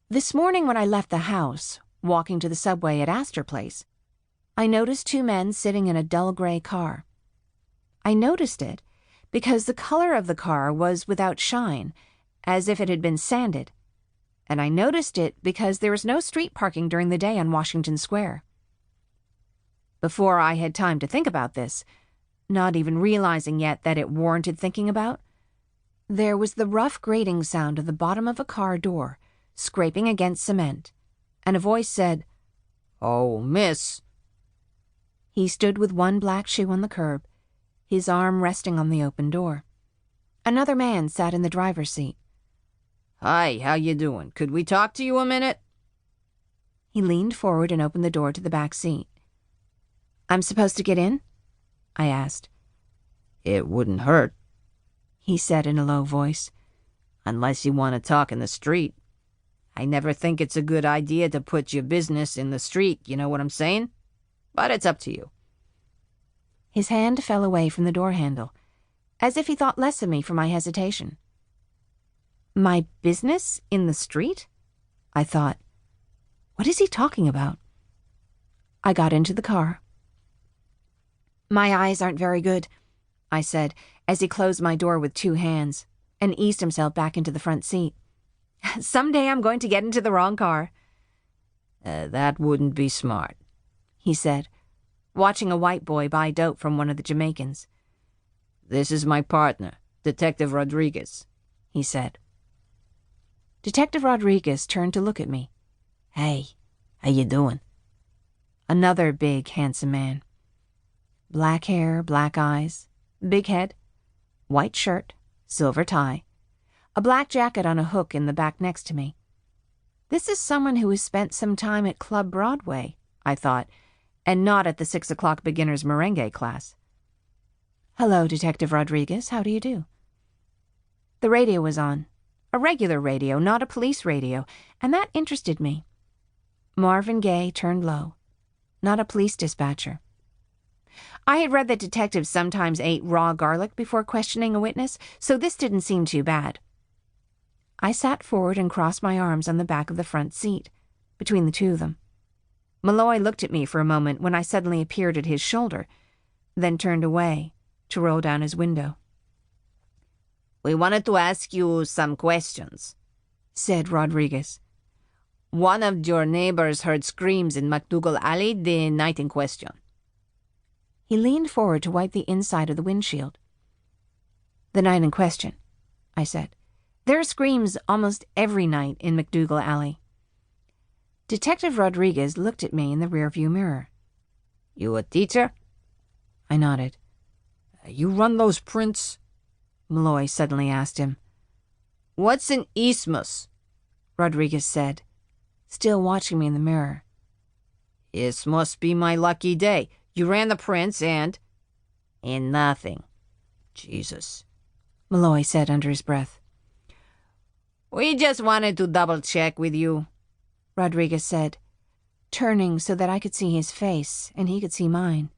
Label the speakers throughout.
Speaker 1: This morning when I left the house, walking to the subway at Astor Place, I noticed two men sitting in a dull gray car. I noticed it because the color of the car was without shine, as if it had been sanded. And I noticed it because there was no street parking during the day on Washington Square. Before I had time to think about this, not even realizing yet that it warranted thinking about, there was the rough grating sound of the bottom of a car door scraping against cement, and a voice said,
Speaker 2: "Oh, miss."
Speaker 1: He stood with one black shoe on the curb, his arm resting on the open door. Another man sat in the driver's seat.
Speaker 2: "Hi, how you doing? Could we talk to you a minute?"
Speaker 1: He leaned forward and opened the door to the back seat. "I'm supposed to get in?" I asked.
Speaker 2: "It wouldn't hurt,"
Speaker 1: he said in a low voice.
Speaker 2: "Unless you want to talk in the street. I never think it's a good idea to put your business in the street, you know what I'm saying? But it's up to you."
Speaker 1: His hand fell away from the door handle, as if he thought less of me for my hesitation. My business in the street? I thought. What is he talking about? I got into the car. "My eyes aren't very good," I said, as he closed my door with two hands and eased himself back into the front seat. "Someday I'm going to get into the wrong car."
Speaker 2: That wouldn't be smart,"
Speaker 1: he said, watching a white boy buy dope from one of the Jamaicans.
Speaker 2: "This is my partner, Detective Rodriguez," he said.
Speaker 1: Detective Rodriguez turned to look at me.
Speaker 2: "Hey, how you doing?"
Speaker 1: Another big, handsome man. Black hair, black eyes, big head, white shirt, silver tie, a black jacket on a hook in the back next to me. This is someone who has spent some time at Club Broadway, I thought, and not at the 6 o'clock beginner's merengue class. "Hello, Detective Rodriguez. How do you do?" The radio was on. A regular radio, not a police radio, and that interested me. Marvin Gaye turned low. Not a police dispatcher. I had read that detectives sometimes ate raw garlic before questioning a witness, so this didn't seem too bad. I sat forward and crossed my arms on the back of the front seat, between the two of them. Malloy looked at me for a moment when I suddenly appeared at his shoulder, then turned away to roll down his window.
Speaker 2: "We wanted to ask you some questions,"
Speaker 1: said Rodriguez.
Speaker 2: "One of your neighbors heard screams in McDougal Alley the night in question."
Speaker 1: He leaned forward to wipe the inside of the windshield. "The night in question," I said. "There are screams almost every night in McDougal Alley." Detective Rodriguez looked at me in the rearview mirror.
Speaker 2: "You a teacher?"
Speaker 1: I nodded.
Speaker 2: "You run those prints?"
Speaker 1: Malloy suddenly asked him.
Speaker 2: "What's an isthmus?"
Speaker 1: Rodriguez said, still watching me in the mirror.
Speaker 2: "This must be my lucky day. You ran the prints and nothing." "Jesus,"
Speaker 1: Malloy said under his breath.
Speaker 2: "We just wanted to double-check with you,"
Speaker 1: Rodriguez said, turning so that I could see his face and he could see mine.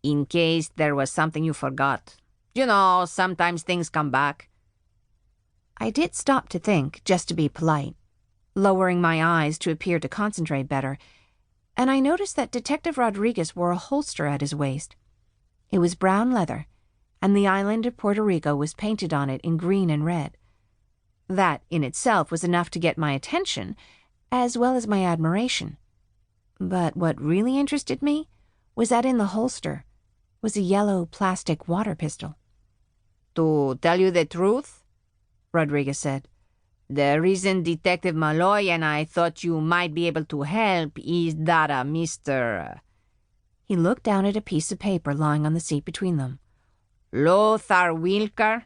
Speaker 2: "In case there was something you forgot. You know, sometimes things come back."
Speaker 1: I did stop to think, just to be polite, lowering my eyes to appear to concentrate better, and I noticed that Detective Rodriguez wore a holster at his waist. It was brown leather, and the island of Puerto Rico was painted on it in green and red. That, in itself, was enough to get my attention, as well as my admiration. But what really interested me was that in the holster was a yellow plastic water pistol.
Speaker 2: "To tell you the truth," Rodriguez said, "the reason Detective Malloy and I thought you might be able to help is that Mr.
Speaker 1: He looked down at a piece of paper lying on the seat between them.
Speaker 2: "Lothar Wilker,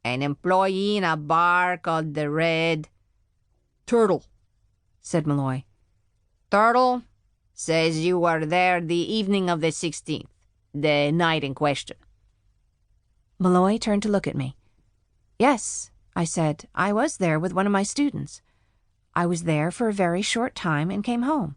Speaker 2: an employee in a bar called the Red
Speaker 3: Turtle,"
Speaker 1: said Malloy.
Speaker 2: "Turtle says you were there the evening of the 16th, the night in question."
Speaker 1: Malloy turned to look at me. "Yes," I said, "I was there with one of my students. I was there for a very short time and came home."